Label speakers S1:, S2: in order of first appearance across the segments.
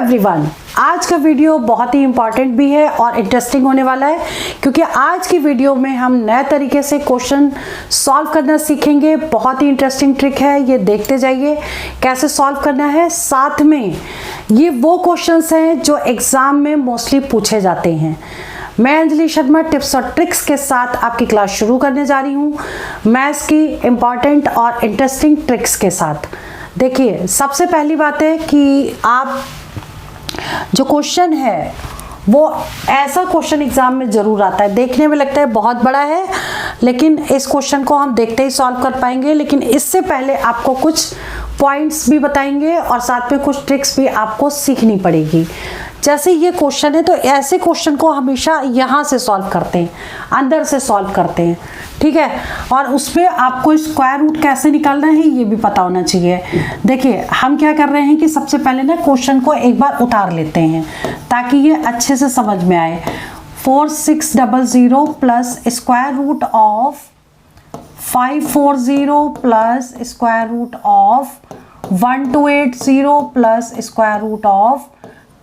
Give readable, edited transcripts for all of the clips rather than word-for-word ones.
S1: Everyone, आज का video बहुत ही इंपॉर्टेंट भी है और इंटरेस्टिंग होने वाला है क्योंकि आज की वीडियो में हम नए तरीके से क्वेश्चन सॉल्व करना सीखेंगे। बहुत ही इंटरेस्टिंग ट्रिक है, ये देखते जाइए कैसे सॉल्व करना है। साथ में ये वो क्वेश्चंस हैं जो एग्जाम में मोस्टली पूछे जाते हैं। मैं अंजलि शर्मा टिप्स और ट्रिक्स के साथ आपकी क्लास शुरू करने जा रही हूँ, मैथ्स की इंपॉर्टेंट और इंटरेस्टिंग ट्रिक्स के साथ। देखिए, सबसे पहली बात है कि आप जो क्वेश्चन है वो ऐसा क्वेश्चन एग्जाम में जरूर आता है, देखने में लगता है बहुत बड़ा है, लेकिन इस क्वेश्चन को हम देखते ही सॉल्व कर पाएंगे। लेकिन इससे पहले आपको कुछ पॉइंट्स भी बताएंगे और साथ में कुछ ट्रिक्स भी आपको सीखनी पड़ेगी। जैसे ये क्वेश्चन है तो ऐसे क्वेश्चन को हमेशा यहाँ से सॉल्व करते हैं, अंदर से सॉल्व करते हैं, ठीक है। और उसमें आपको स्क्वायर रूट कैसे निकालना है ये भी पता होना चाहिए। देखिए, हम क्या कर रहे हैं कि सबसे पहले ना क्वेश्चन को एक बार उतार लेते हैं ताकि ये अच्छे से समझ में आए। 4600 plus square root of 540 plus square root of 1280 plus square root of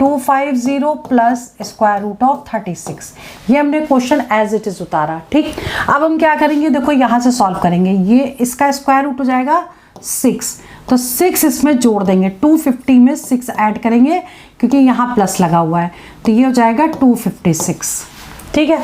S1: 250 plus square root of 36। ये हमने क्वेश्चन एज इट इज उतारा, ठीक। अब हम क्या करेंगे, देखो यहाँ से सॉल्व करेंगे। ये इसका स्क्वायर रूट हो जाएगा 6, तो 6 इसमें जोड़ देंगे। 250 में 6 ऐड करेंगे क्योंकि यहाँ प्लस लगा हुआ है, तो ये हो जाएगा 256, ठीक है।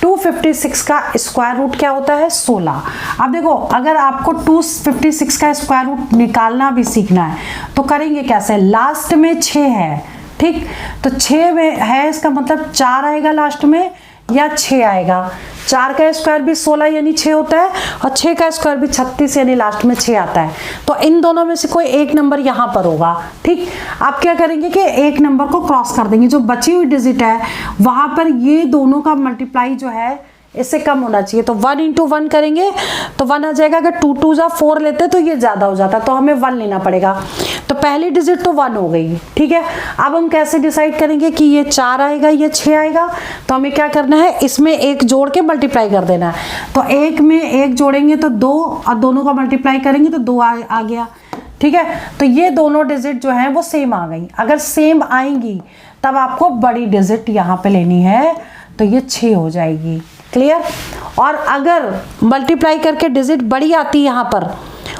S1: 256 का स्क्वायर रूट क्या होता है? 16। अब देखो, अगर आपको 256 का स्क्वायर रूट निकालना भी सीखना है तो करेंगे कैसे? लास्ट में 6 है, ठीक, तो 6 में है, इसका मतलब 4 आएगा लास्ट में या 6 आएगा। 4 का स्क्वायर भी 16 यानी 6 होता है और 6 का स्क्वायर भी 36 यानी लास्ट में 6 आता है। तो इन दोनों में से कोई एक नंबर यहाँ पर होगा, ठीक। आप क्या करेंगे कि एक नंबर को क्रॉस कर देंगे, जो बची हुई डिजिट है वहां पर ये दोनों का मल्टीप्लाई जो है इससे कम होना चाहिए। तो 1 इंटू 1 करेंगे तो 1 आ जाएगा। अगर 2 2 4 लेते तो ये ज्यादा हो जाता, तो हमें 1 लेना पड़ेगा। तो पहली डिजिट तो 1 हो गई, ठीक है। अब हम कैसे डिसाइड करेंगे कि ये 4 आएगा या 6 आएगा? तो हमें क्या करना है, इसमें एक जोड़ के मल्टीप्लाई कर देना है। तो एक में एक जोड़ेंगे तो 2 और दोनों का मल्टीप्लाई करेंगे तो 2 आ गया, ठीक है। तो ये दोनों डिजिट जो है वो सेम आ गई। अगर सेम आएंगी तब आपको बड़ी डिजिट यहाँ पे लेनी है, तो ये 6 हो जाएगी, क्लियर। और अगर मल्टीप्लाई करके डिजिट बड़ी आती यहाँ पर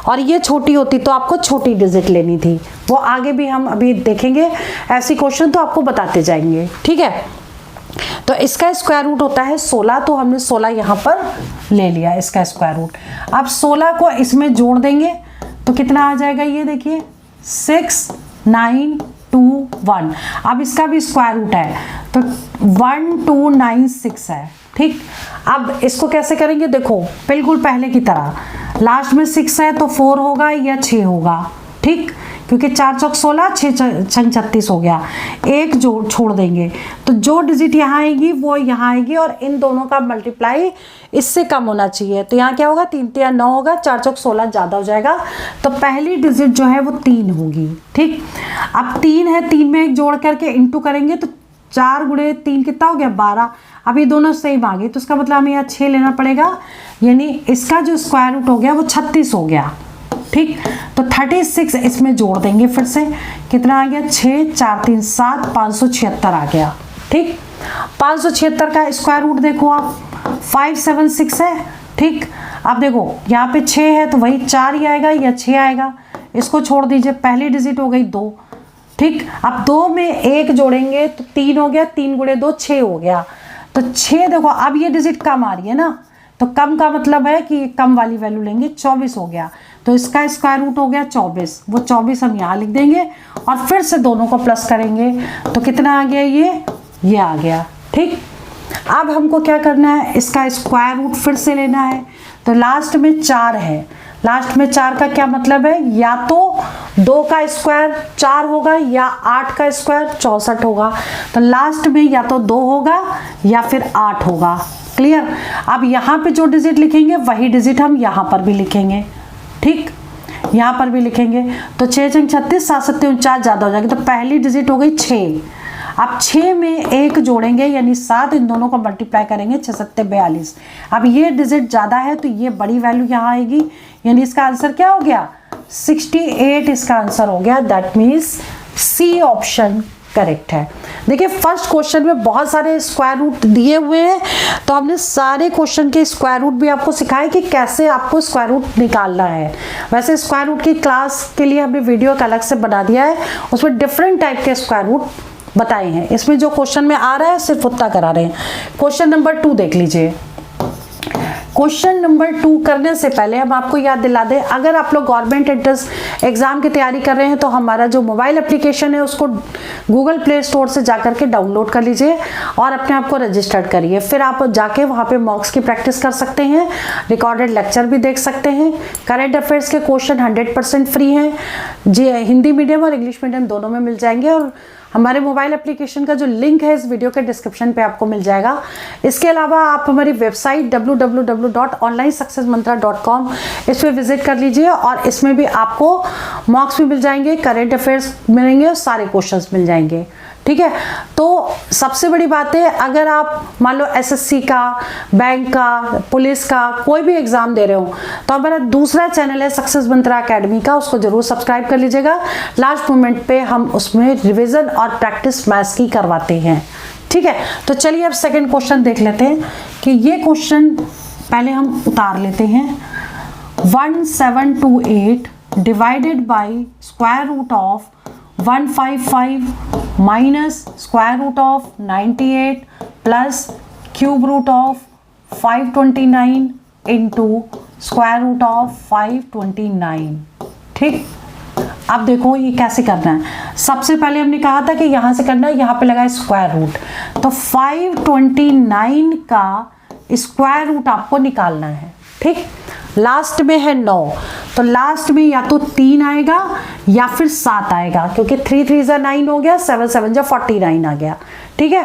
S1: और ये छोटी होती तो आपको छोटी डिजिट लेनी थी। वो आगे भी हम अभी देखेंगे, ऐसी क्वेश्चन तो आपको बताते जाएंगे, ठीक है। तो इसका स्क्वायर रूट होता है 16, तो हमने 16 यहाँ पर ले लिया इसका स्क्वायर रूट। अब 16 को इसमें जोड़ देंगे तो कितना आ जाएगा, ये देखिए 6 9 2 1। अब इसका भी स्क्वायर रूट है तो 1296 है, ठीक। अब इसको कैसे करेंगे, देखो बिल्कुल पहले की तरह, लास्ट में 6 है तो 4 होगा या 6 होगा, ठीक, क्योंकि 4 चौक 16, 6 छंग 36 हो गया। एक जोड़ छोड़ देंगे तो जो डिजिट यहाँ आएगी वो यहाँ आएगी और इन दोनों का मल्टीप्लाई इससे कम होना चाहिए। तो यहाँ क्या होगा, 3 3 9 होगा, 4 चौक 16 ज़्यादा हो जाएगा, तो पहली डिजिट जो है वो 3 होगी, ठीक। अब 3 है, 3 में एक जोड़ करके इंटू करेंगे तो 4 गुणे 3 कितना हो गया, 12। अब ये दोनों सेम आ गए तो इसका मतलब हमें यहाँ 6 लेना पड़ेगा, यानी इसका जो स्क्वायर रूट हो गया वो 36 हो गया, ठीक। तो 36 इसमें जोड़ देंगे, फिर से कितना आ गया, 6 4 3 7 576 आ गया, ठीक। 576 का स्क्वायर रूट देखो आप 576 है, ठीक। अब देखो यहाँ पे 6 है तो वही 4 ही आएगा या 6 आएगा, इसको छोड़ दीजिए, पहली डिजिट हो गई 2, ठीक। अब 2 में एक जोड़ेंगे तो 3 हो गया, 3 गुणे 2 6 हो गया। तो 6 देखो, अब ये डिजिट कम आ रही है ना, तो कम का मतलब है कि कम वाली वैल्यू लेंगे, 24 हो गया। तो इसका स्क्वायर रूट हो गया 24, वो 24 हम यहाँ लिख देंगे और फिर से दोनों को प्लस करेंगे तो कितना आ गया, ये आ गया, ठीक। अब हमको क्या करना है, इसका स्क्वायर रूट फिर से लेना है। तो लास्ट में 4 है, लास्ट में 4 का क्या मतलब है, या तो 2 का स्क्वायर 4 होगा या 8 का स्क्वायर 64 होगा। तो लास्ट में या तो 2 होगा या फिर 8 होगा, क्लियर। अब यहाँ पे जो डिजिट लिखेंगे वही डिजिट हम यहाँ पर भी लिखेंगे, ठीक, यहाँ पर भी लिखेंगे। तो 6 छंग 36, 7 7 49 ज़्यादा हो जाएगी, तो पहली डिजिट हो गई 6। अब 6 में एक जोड़ेंगे यानी 7, इन दोनों को मल्टीप्लाई करेंगे, 6 7 42। अब ये डिजिट ज़्यादा है तो ये बड़ी वैल्यू यहाँ आएगी, यानी इसका आंसर क्या हो गया, 68 इसका आंसर हो गया। That means C option correct है। देखिए फर्स्ट क्वेश्चन में बहुत सारे स्क्वायर रूट दिए हुए हैं, तो हमने सारे क्वेश्चन के स्क्वायर रूट भी आपको सिखाए कि कैसे आपको स्क्वायर रूट निकालना है। वैसे स्क्वायर रूट की क्लास के लिए हमने वीडियो एक अलग से बना दिया है, उसमें डिफरेंट टाइप के स्क्वायर रूट बताए हैं। इसमें जो क्वेश्चन में आ रहा है सिर्फ उतना करा रहे हैं। क्वेश्चन नंबर 2 देख लीजिए। क्वेश्चन नंबर 2 करने से पहले हम आपको याद दिला दें, अगर आप लोग गवर्नमेंट एंट्रेंस एग्जाम की तैयारी कर रहे हैं तो हमारा जो मोबाइल एप्लीकेशन है उसको गूगल प्ले स्टोर से जाकर के डाउनलोड कर लीजिए और अपने आप को रजिस्टर्ड करिए। फिर आप जाके वहाँ पे मॉक्स की प्रैक्टिस कर सकते हैं, रिकॉर्डेड लेक्चर भी देख सकते हैं। करेंट अफेयर्स के क्वेश्चन 100% फ्री हैं जी, हिंदी मीडियम और इंग्लिश मीडियम दोनों में मिल जाएंगे। और हमारे मोबाइल एप्लीकेशन का जो लिंक है इस वीडियो के डिस्क्रिप्शन पे आपको मिल जाएगा। इसके अलावा आप हमारी वेबसाइट www.onlinesuccessmantra.com इस पर विजिट कर लीजिए और इसमें भी आपको मॉक्स भी मिल जाएंगे, करेंट अफेयर्स मिलेंगे और सारे क्वेश्चंस मिल जाएंगे। ठीक है, तो सबसे बड़ी बात है, अगर आप मान लो एसएससी का, बैंक का, पुलिस का कोई भी एग्जाम दे रहे हो तो हमारा दूसरा चैनल है सक्सेस मंत्रा अकेडमी का, उसको जरूर सब्सक्राइब कर लीजिएगा। लास्ट मोमेंट पे हम उसमें रिवीजन और प्रैक्टिस मैथ्स की करवाते हैं। ठीक है, तो चलिए अब सेकंड क्वेश्चन देख लेते हैं कि ये क्वेश्चन पहले हम उतार लेते हैं। 1728 divided by square root of 155 minus square root of 98 plus cube root of 529 into square root of 529। ठीक, अब देखो ये कैसे करना है। सबसे पहले हमने कहा था कि यहाँ से करना है, यहाँ पे लगा है स्क्वायर रूट, तो 529 का स्क्वायर रूट आपको निकालना है। ठीक, लास्ट में है 9, तो लास्ट में या तो 3 आएगा या फिर 7 आएगा, क्योंकि 3 3 जा 9 हो गया, 7 7 जा 49 आ गया। ठीक है,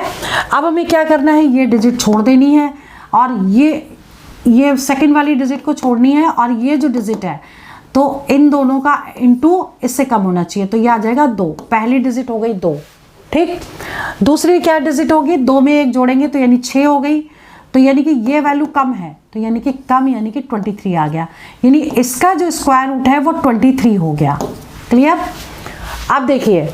S1: अब हमें क्या करना है, ये डिजिट छोड़ देनी है और ये सेकंड वाली डिजिट को छोड़नी है और ये जो डिजिट है तो इन दोनों का इनटू इससे कम होना चाहिए, तो ये आ जाएगा 2। पहली डिजिट हो गई 2। ठीक, दूसरी क्या डिजिट होगी, 2 में 1 जोड़ेंगे तो यानी 6 हो गई, तो यानी कि ये वैल्यू कम है, तो यानी कि कम यानी कि 23 आ गया, यानी इसका जो स्क्वायर रूट है वो 23 हो गया। क्लियर। अब देखिए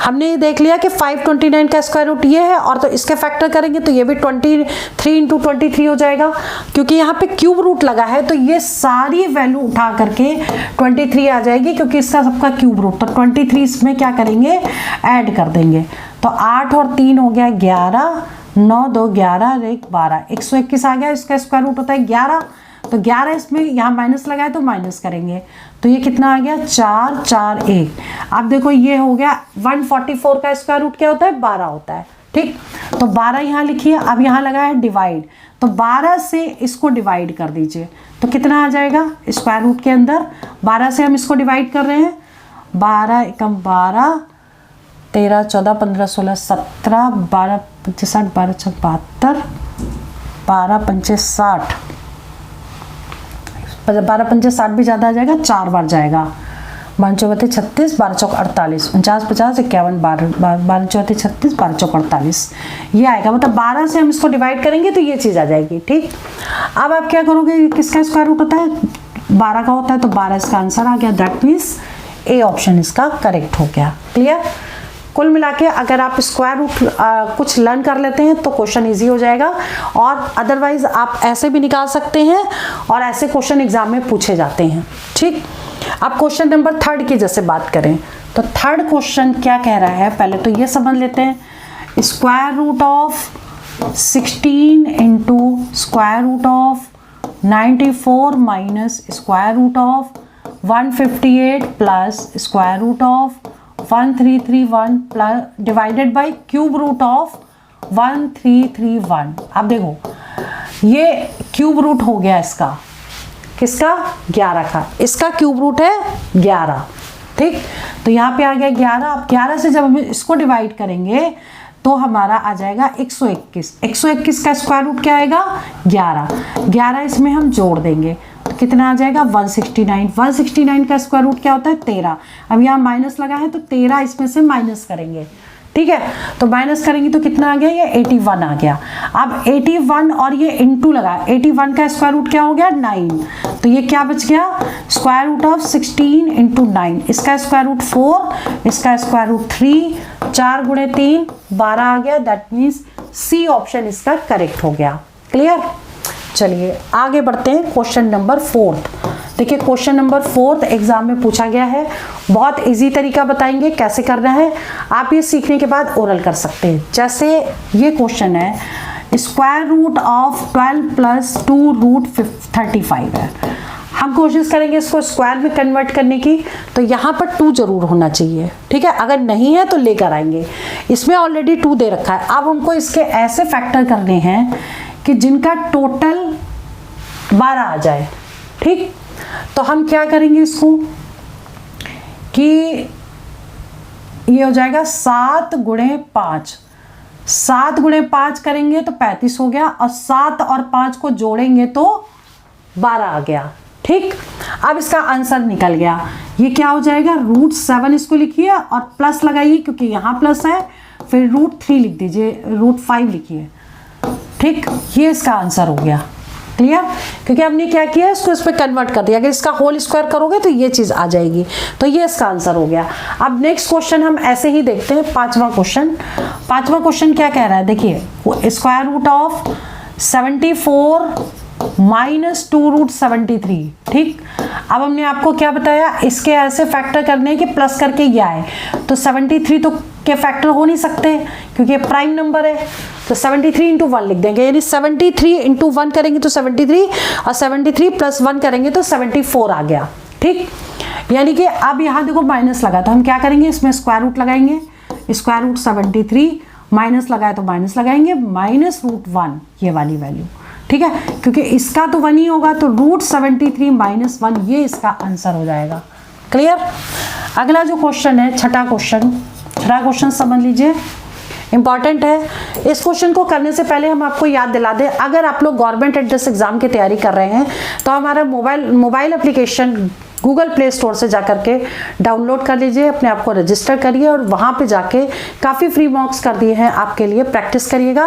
S1: हमने ये देख लिया कि 529 का स्क्वायर रूट ये है और तो इसके फैक्टर करेंगे तो ये भी 23 इंटू 23 हो जाएगा, क्योंकि यहाँ पे क्यूब रूट लगा है तो ये सारी वैल्यू उठा करके 23 आ जाएगी, क्योंकि इसका सबका क्यूब रूट, तो 23 इसमें क्या करेंगे, ऐड कर देंगे। तो 8 और 3 हो गया 11, 9 2 11 और 1 12, 121 आ गया। इसका स्क्वायर रूट होता है 11, तो 11 इसमें यहाँ माइनस लगाए तो माइनस करेंगे, तो ये कितना आ गया 4 4 1। अब देखो ये हो गया 144 का स्क्वायर रूट क्या होता है, 12 होता है। ठीक, तो 12 यहाँ लिखिए। अब यहाँ लगा है डिवाइड, तो 12 से इसको डिवाइड कर दीजिए, तो कितना आ जाएगा स्क्वायर रूट के अंदर। 12 से हम इसको डिवाइड कर रहे हैं, 12 एकम 12, 13 14 15 16 17, 12 25 60, 12 6 72, 12 5 60, 12 5 60 भी ज़्यादा आ जाएगा, 4 बार जाएगा, 12 4 36, 12 चौक 48, 49 50 51, 12 4 36, 12 चौक 48 ये आएगा। मतलब 12 से हम इसको डिवाइड करेंगे तो ये चीज़ आ जाएगी। ठीक, अब आप क्या करोगे, किसका स्क्वायर रूट होता है, 12 का होता है, तो 12 इसका आंसर आ गया। दैट मीन्स ए ऑप्शन इसका करेक्ट हो गया। क्लियर। कुल मिला के अगर आप स्क्वायर रूट कुछ लर्न कर लेते हैं तो क्वेश्चन इजी हो जाएगा, और अदरवाइज आप ऐसे भी निकाल सकते हैं और ऐसे क्वेश्चन एग्जाम में पूछे जाते हैं। ठीक, अब क्वेश्चन नंबर 3 की जैसे बात करें तो थर्ड क्वेश्चन क्या कह रहा है, पहले तो ये समझ लेते हैं। Square root of 16 into square root of 94 minus square root of 158 plus square root of 1331 plus divided by cube root of 1331। अब देखो ये क्यूब रूट हो गया इसका, किसका, 11 का, इसका क्यूब रूट है 11। ठीक, तो यहाँ पे आ गया 11। अब 11 से जब हम इसको डिवाइड करेंगे तो हमारा आ जाएगा 121। 121 का स्क्वायर रूट क्या आएगा, 11। 11 इसमें हम जोड़ देंगे तो कितना आ जाएगा 169। 169 का स्क्वायर रूट क्या होता है, 13। अब यहाँ माइनस लगा है तो 13 इसमें से माइनस करेंगे। ठीक है, तो माइनस करेंगे तो कितना आ गया, ये 81 आ गया। अब 81 और ये इंटू लगा, 81 का स्क्वायर रूट क्या हो गया 9, तो ये क्या बच गया स्क्वायर रूट ऑफ 16 इंटू 9, इसका स्क्वायर रूट 4, इसका स्क्वायर रूट 3, 4 गुणे 3 12 आ गया। दैट मीन्स सी ऑप्शन इसका करेक्ट हो गया। क्लियर। चलिए आगे बढ़ते हैं क्वेश्चन नंबर 4। देखिए क्वेश्चन नंबर 4 एग्जाम में पूछा गया है, बहुत इजी तरीका बताएंगे कैसे करना है, आप ये सीखने के बाद ओरल कर सकते हैं। जैसे ये क्वेश्चन है square root of 12 plus 2 root 35 है, हम कोशिश करेंगे इसको स्क्वायर में कन्वर्ट करने की, तो यहाँ पर 2 जरूर होना चाहिए, ठीक है, अगर नहीं है तो लेकर आएंगे। इसमें ऑलरेडी 2 दे रखा है, अब हमको इसके ऐसे फैक्टर करने हैं कि जिनका टोटल 12 आ जाए। ठीक, तो हम क्या करेंगे इसको कि ये हो जाएगा 7 गुणे 5, 7 गुणे 5 करेंगे तो 35 हो गया, और 7 और 5 को जोड़ेंगे तो 12 आ गया। ठीक, अब इसका आंसर निकल गया, ये क्या हो जाएगा रूट 7 इसको लिखिए और प्लस लगाइए क्योंकि यहाँ प्लस है, फिर रूट 3 लिख दीजिए, रूट 5 लिखिए। ठीक, ये इसका आंसर हो गया। क्लियर, क्योंकि हमने क्या किया इसको इस पे कन्वर्ट कर दिया, अगर इसका होल स्क्वायर करोगे तो ये चीज आ जाएगी, तो ये इसका आंसर हो गया। अब नेक्स्ट क्वेश्चन हम ऐसे ही देखते हैं, पांचवा क्वेश्चन क्या कह रहा है, देखिए square root of 74 minus 2 root 73। ठीक, अब हमने आपको क्या बताया, इसके ऐसे फैक्टर करने के प्लस करके ये आए, तो 73 तो के फैक्टर हो नहीं सकते क्योंकि ये प्राइम नंबर है, तो 73 इंटू 1 लिख देंगे, यानी 73 इंटू 1 करेंगे तो 73, और 73 प्लस 1 करेंगे तो 74 आ गया। ठीक, यानी कि अब यहाँ देखो माइनस लगा, तो हम क्या करेंगे इसमें स्क्वायर रूट लगाएंगे, स्क्वायर रूट 73 माइनस लगाए तो माइनस लगाएंगे, माइनस रूट 1 ये वाली वैल्यू। ठीक है, क्योंकि इसका तो 1 ही होगा, तो रूट 73 माइनस 1 ये इसका आंसर हो जाएगा। क्लियर। अगला जो क्वेश्चन है छठा क्वेश्चन समझ लीजिए, इंपॉर्टेंट है। इस क्वेश्चन को करने से पहले हम आपको याद दिला दें, अगर आप लोग गवर्नमेंट एंट्रेंस एग्जाम की तैयारी कर रहे हैं तो हमारा mobile application Google play store से जाकर के डाउनलोड कर लीजिए, अपने आप को रजिस्टर करिए और वहाँ पे जाके काफ़ी फ्री मॉक्स कर दिए हैं आपके लिए, प्रैक्टिस करिएगा।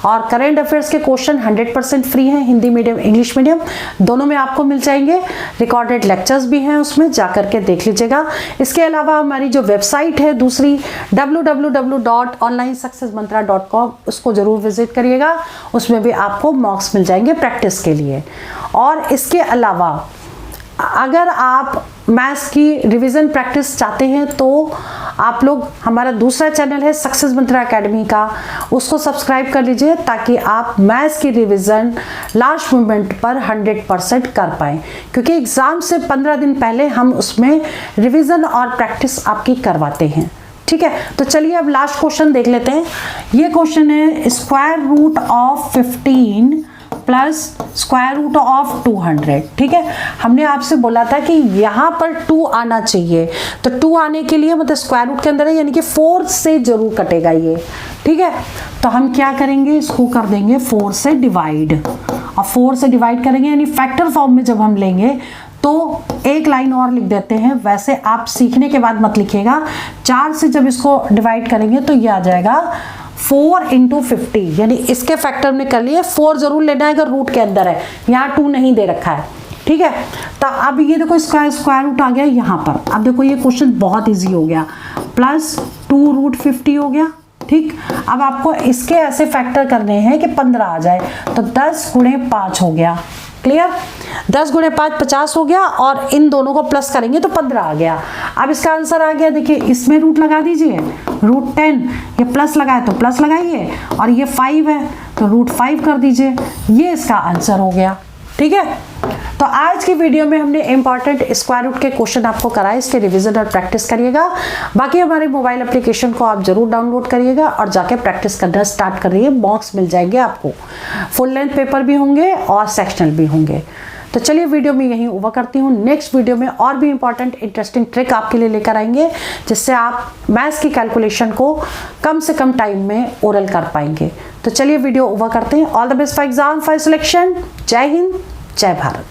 S1: और करेंट अफेयर्स के क्वेश्चन 100% फ्री हैं, हिंदी मीडियम इंग्लिश मीडियम दोनों में आपको मिल जाएंगे, रिकॉर्डेड लेक्चर्स भी हैं उसमें, जा करके देख लीजिएगा। इसके अलावा हमारी जो वेबसाइट है दूसरी www.onlinesuccessmantra.com उसको जरूर विजिट करिएगा, उसमें भी आपको मॉक्स मिल जाएंगे प्रैक्टिस के लिए। और इसके अलावा अगर आप मैथ्स की रिवीजन प्रैक्टिस चाहते हैं तो आप लोग हमारा दूसरा चैनल है सक्सेस मंत्रा एकेडमी का, उसको सब्सक्राइब कर लीजिए ताकि आप मैथ्स की रिवीजन लास्ट मोमेंट पर 100% कर पाएँ, क्योंकि एग्ज़ाम से 15 दिन पहले हम उसमें रिवीजन और प्रैक्टिस आपकी करवाते हैं। ठीक है, तो चलिए अब लास्ट क्वेश्चन देख लेते हैं। ये क्वेश्चन है square root of 15 plus square root of 200। ठीक है, हमने आपसे बोला था कि यहाँ पर 2 आना चाहिए, तो 2 आने के लिए मतलब स्क्वायर रूट के अंदर है, यानी कि 4 से जरूर कटेगा ये। ठीक है, तो हम क्या करेंगे इसको कर देंगे 4 से डिवाइड, और 4 से डिवाइड करेंगे यानी फैक्टर फॉर्म में जब हम लेंगे तो एक लाइन और लिख देते हैं, वैसे आप सीखने के बाद मत लिखिएगा। 4 से जब इसको डिवाइड करेंगे तो ये आ जाएगा 4 इंटू 50, यानी इसके फैक्टर में कर लिए, 4 जरूर लेना है अगर रूट के अंदर है, यहाँ 2 नहीं दे रखा है। ठीक है, तो अब ये देखो स्क्वायर रूट आ गया यहाँ पर। अब देखो ये क्वेश्चन बहुत इजी हो गया, प्लस 2 रूट 50 हो गया। ठीक, अब आपको इसके ऐसे फैक्टर करने हैं कि 15 आ जाए, तो 10 गुणे 5 हो गया। क्लियर, 10 गुणे 5 50 हो गया, और इन दोनों को प्लस करेंगे तो 15 आ गया। अब इसका आंसर आ गया, देखिए इसमें रूट लगा दीजिए, रूट 10, ये प्लस लगाए तो प्लस लगाइए, और ये 5 है तो रूट 5 कर दीजिए, ये इसका आंसर हो गया। ठीक है, तो आज की वीडियो में हमने इंपॉर्टेंट स्क्वायर रूट के क्वेश्चन आपको कराए, इसके रिवीजन और प्रैक्टिस करिएगा। बाकी हमारे मोबाइल एप्लीकेशन को आप जरूर डाउनलोड करिएगा और जाके प्रैक्टिस करना स्टार्ट करिए, मॉक्स मिल जाएंगे आपको, फुल लेंथ पेपर भी होंगे और सेक्शनल भी होंगे। तो चलिए वीडियो में यहीं ओवर करती हूँ, नेक्स्ट वीडियो में और भी इंपॉर्टेंट इंटरेस्टिंग ट्रिक आपके लिए लेकर आएंगे, जिससे आप मैथ्स की कैलकुलेशन को कम से कम टाइम में ओरल कर पाएंगे। तो चलिए वीडियो ओवर करते हैं। All the best for exam for selection. जय हिंद, जय भारत।